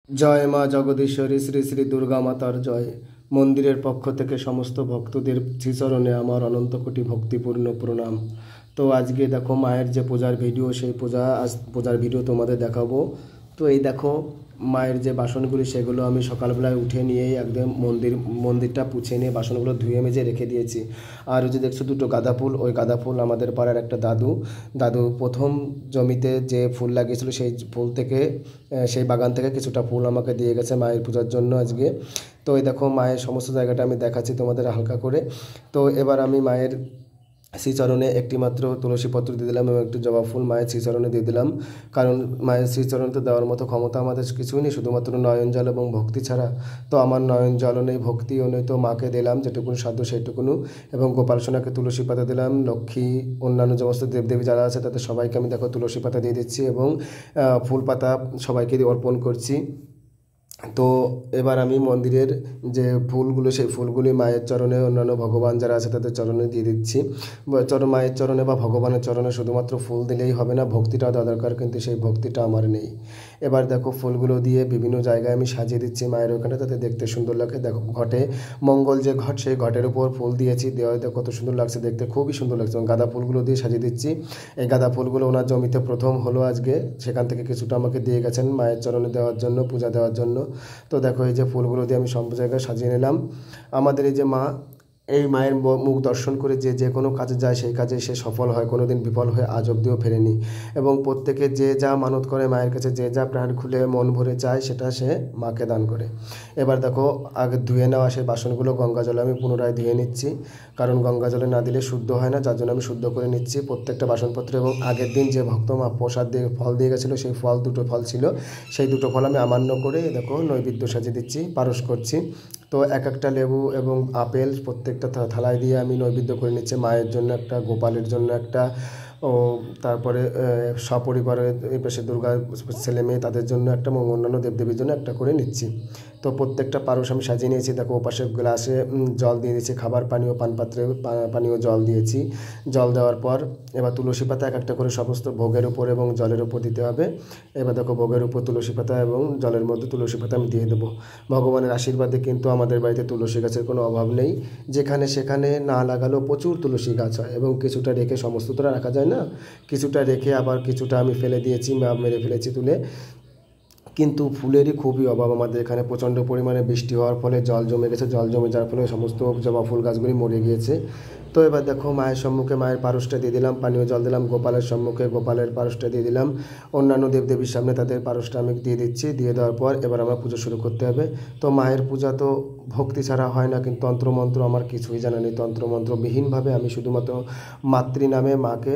जय मा जगदीश्वरी श्री श्री दुर्गा मातार जय। मंदिरेर पक्ष থেকে সমস্ত ভক্তদের শ্রীচরণে আমার অনন্ত কোটি ভক্তিপূর্ণ প্রণাম। তো আজকে দেখো মায়ের যে পূজার ভিডিও, সেই পূজার ভিডিও তোমাদের দেখাবো। তো এই দেখো মায়ের যে বাসনগুলি সেগুলো আমি সকালবেলায় উঠে নিয়েই একদম মন্দিরটা পুছে নিয়ে বাসনগুলো ধুয়ে মেজে রেখে দিয়েছি। আর ওই যে দেখছো দুটো গাঁদা ফুল, ওই গাঁদা ফুল আমাদের পাড়ার একটা দাদু প্রথম জমিতে যে ফুল লাগিয়েছিল সেই ফুল থেকে, সেই বাগান থেকে কিছুটা ফুল আমাকে দিয়ে গেছে মায়ের পূজার জন্য আজকে। তো এই দেখো মায়ের সমস্ত জায়গাটা আমি দেখাচ্ছি তোমাদের হালকা করে। তো এবার আমি মায়ের শ্রীচরণে একটি মাত্র তুলসী পত্র দিয়ে দিলাম এবং একটি জবা ফুল মায়ের শ্রীচরণে দিয়ে দিলাম, কারণ মায়ের শ্রীচরণে তো দেওয়ার মতো ক্ষমতা আমাদের কিছুই নেই, শুধুমাত্র নয়ন জল এবং ভক্তি ছাড়া। তো আমার নয়ন জলও নেই, ভক্তিও নেই, তো মাকে দিলাম যেটুকুন সাধ্য সেইটুকুনু। এবং গোপাল সোনাকে তুলসী পাতা দিলাম, লক্ষ্মী অন্যান্য সমস্ত দেবদেবী যারা আছে তাদের সবাইকে আমি দেখো তুলসী পাতা দিয়ে দিচ্ছি এবং ফুল পাতা সবাইকে অর্পণ করছি। তো এবার আমি মন্দিরের যে ফুলগুলো, সেই ফুলগুলি মায়ের চরণে, অন্যান্য ভগবান যারা আছে তাদের চরণে দিয়ে দিচ্ছি। মায়ের চরণে বা ভগবানের চরণে শুধুমাত্র ফুল দিলেই হবে না, ভক্তিটাও দেওয়া দরকার, কিন্তু সেই ভক্তিটা আমার নেই। এবার দেখো ফুলগুলো দিয়ে বিভিন্ন জায়গায় আমি সাজিয়ে দিচ্ছি মায়ের ওখানে, তাতে দেখতে সুন্দর লাগে। দেখো ঘটে মঙ্গল যে ঘট, সেই ঘটের উপর ফুল দিয়েছি, দেওয়াতে কত সুন্দর লাগছে দেখতে, খুবই সুন্দর লাগছে। এবং গাঁদা ফুলগুলো দিয়ে সাজিয়ে দিচ্ছি। এই গাঁদা ফুলগুলো ওনার জমিতে প্রথম হলো আজকে, সেখান থেকে কিছুটা আমাকে দিয়ে গেছেন মায়ের চরণে দেওয়ার জন্য, পূজা দেওয়ার জন্য। তো দেখো এই যে ফুলগুলো দিয়ে আমি সব জায়গায় সাজিয়ে নিলাম। আমাদের এই যে মা, এই মায়ের মুখ দর্শন করে যে কোনো কাজে যায় সেই কাজে সে সফল হয়, কোনো দিন বিফল হয়ে আজ অবধিও ফেরেনি। এবং প্রত্যেকে যে যা মানত করে মায়ের কাছে, যে যা প্রাণ খুলে মন ভরে চায় সেটা সে মাকে দান করে। এবার দেখো আগে ধুয়ে নেওয়া সেই বাসনগুলো গঙ্গা জলে আমি পুনরায় ধুয়ে নিচ্ছি, কারণ গঙ্গা জলে না দিলে শুদ্ধ হয় না, যার জন্য আমি শুদ্ধ করে নিচ্ছি প্রত্যেকটা বাসনপত্র। এবং আগের দিন যে ভক্ত মা প্রসাদ দিয়ে ফল দিয়ে গেছিলো, সেই দুটো ফল ছিল, সেই দুটো ফল আমি আমান্য করে দেখো নৈবেদ্য সাজিয়ে দিচ্ছি, পারস করছি। তো একটা লেবু এবং আপেল প্রত্যেকটা থালায় দিয়ে আমি নৈবেদ্য করে নিচ্ছি, মায়ের জন্য একটা, গোপালের জন্য একটা, ও তারপরে সপরিবারে এই পাশে দুর্গা ছেলে মেয়ে তাদের জন্য একটা, এবং অন্যান্য দেবদেবীর জন্য একটা করে নিচ্ছি। তো প্রত্যেকটা পারস আমি সাজিয়ে নিয়েছি। দেখো ওপাশে গ্লাসে জল দিয়ে দিয়েছি, খাবার পানীয় পানপাত্রে পানীয় জল দিয়েছি। জল দেওয়ার পর এবার তুলসী পাতা একটা করে সমস্ত ভোগের উপর এবং জলের উপর দিতে হবে। এবার দেখো ভোগের উপর তুলসী পাতা এবং জলের মধ্যে তুলসী পাতা আমি দিয়ে দেবো। ভগবানের আশীর্বাদে কিন্তু আমাদের বাড়িতে তুলসী গাছের কোনো অভাব নেই, যেখানে সেখানে না লাগালেও প্রচুর তুলসী গাছ হয়। এবং কিছুটা রেখে, সমস্তটা রাখা যায় না, কিছুটা রেখে আবার কিছুটা আমি ফেলে দিয়েছি, মেরে ফেলেছি তুলে। কিন্তু ফুলেরই খুবই অভাব আমাদের এখানে, প্রচণ্ড পরিমাণে বৃষ্টি হওয়ার ফলে জল জমে গেছে, জল জমে যাওয়ার ফলে সমস্ত জবা ফুল গাছগুলি মরে গিয়েছে। তো এবার দেখো মায়ের সম্মুখে মায়ের পারসটা দিয়ে দিলাম, পানীয় জল দিলাম, গোপালের সম্মুখে গোপালের পারসটা দিয়ে দিলাম, অন্যান্য দেবদেবীর সামনে তাদের পারসটা আমি দিয়ে দিচ্ছি। দিয়ে দেওয়ার পর এবার আমার পুজো শুরু করতে হবে। তো মায়ের পূজা তো ভক্তি ছাড়া হয় না, কিন্তু তন্ত্রমন্ত্র আমার কিছুই জানা নেই, তন্ত্রমন্ত্রবিহীনভাবে আমি শুধুমাত্র মাতৃ নামে মাকে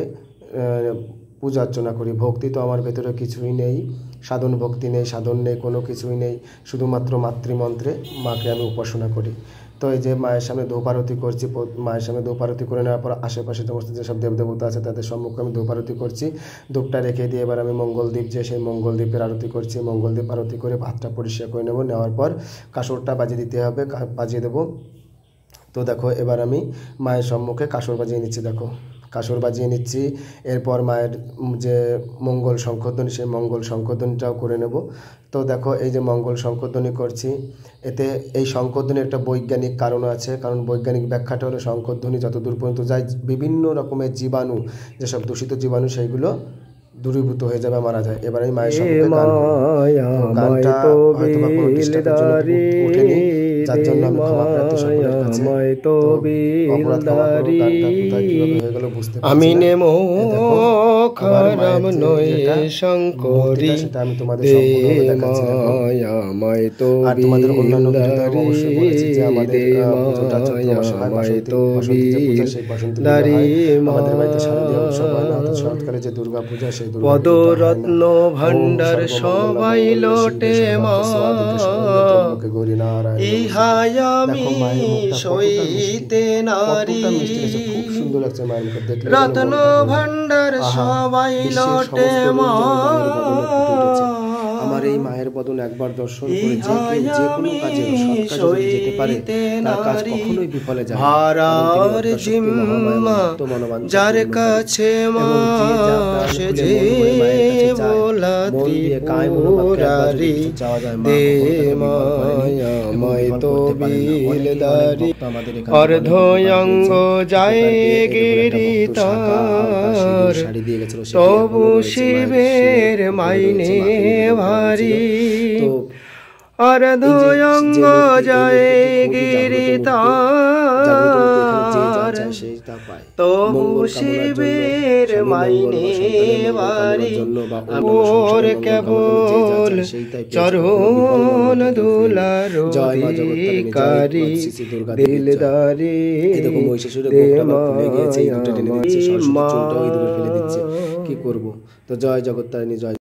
পূজা অর্চনা করি। ভক্তি তো আমার ভেতরে কিছুই নেই, সাধন ভক্তি নেই, সাধন নেই, কোনো কিছুই নেই, শুধুমাত্র মাতৃমন্ত্রে মাকে আমি উপাসনা করি। তো এই যে মায়ের সামনে ধূপারতি করছি, মায়ের সামনে ধূপারতি করে নেওয়ার পর আশেপাশে সমস্ত যেসব দেবদেবতা আছে তাদের সম্মুখে আমি ধূপারতি করছি। ধূপটা রেখে দিয়ে এবার আমি মঙ্গলদ্বীপ, যে সেই মঙ্গলদ্বীপের আরতি করছি। মঙ্গলদ্বীপ আরতি করে ভাতটা পরিষ্কার করে নেওয়ার পর কাসরটা বাজিয়ে দিতে হবে, বাজিয়ে দেবো। তো দেখো এবার আমি মায়ের সম্মুখে কাসর বাজিয়ে নিচ্ছি, দেখো কাসর বাজিয়ে নিচ্ছি। এরপর মায়ের যে মঙ্গল শঙ্খধ্বনি, সেই মঙ্গল শঙ্খধ্বনিটাও করে নেব। তো দেখো এই যে মঙ্গল শঙ্খধ্বনি করছি, এতে এই শঙ্খধ্বনির একটা বৈজ্ঞানিক কারণ আছে, কারণ বৈজ্ঞানিক ব্যাখ্যাটা হলো শঙ্খধ্বনি যতদূর পর্যন্ত যায় বিভিন্ন রকমের জীবাণু, যেসব দূষিত জীবাণু সেইগুলো দূরীভূত হয়ে যাবে, মারা যায়। এবার আমি মায়ের সঙ্গে গানটা হয়তো বা কোনো ডিস্টার্বের জন্য ওঠেনি, যার জন্য আমি ক্ষমা প্রার্থী সকলের কাছে। তো অপরাধ ক্ষমা করো, গানটা কোথায় কিভাবে হয়ে গেল বুঝতে পারছি না। আমি নেমো খারাম নয় শঙ্করী, সেটা আমি তোমাদের সম্পূর্ণভাবে দেখাচ্ছি। আর তোমাদের অন্যান্য ভিডিওতে আমি অবশ্যই বলেছি যে আমাদের পুজোটা চৈত্র মাসে হয়, বাসন্তী যে পূজা, সেই বাসন্তী পূজা হয় আমাদের বাড়িতে, শারদীয় উৎসব হয় না, অর্থাৎ শরৎকালে যে দুর্গা পূজা, সেই পদরত্ন ভান্ডার সবাই লোটে মা, ইহাই আমি সইতে নারী। খুব সুন্দর লাগছে মায়ের মুখে দেখলে, রত্ন ভান্ডার সবাই লোটে মা, আমার এই মায়ের বদন একবার দর্শন করে যে কেউ যে কোনো কাজে সৎ কাজে যদি যেতে পারে তার কাজ কখনোই বিফলে যায় না। ভারার জিম্মা যার কাছে মা সে যে বলা ত্রিপুরারি দে মায়াময় তো বিলদারি অর্ধয়ঙ্গ যায় গিরিতার তবু শিবের মাইনে ভারী অর্ধয়ঙ্গ যায় গিরিতার তবু শিবের মাইনে ভারী ওর কেবল চরণ দুলার অধিকারী দিলদারি কি করব? তো জয় জগত্তারিণী, জয়।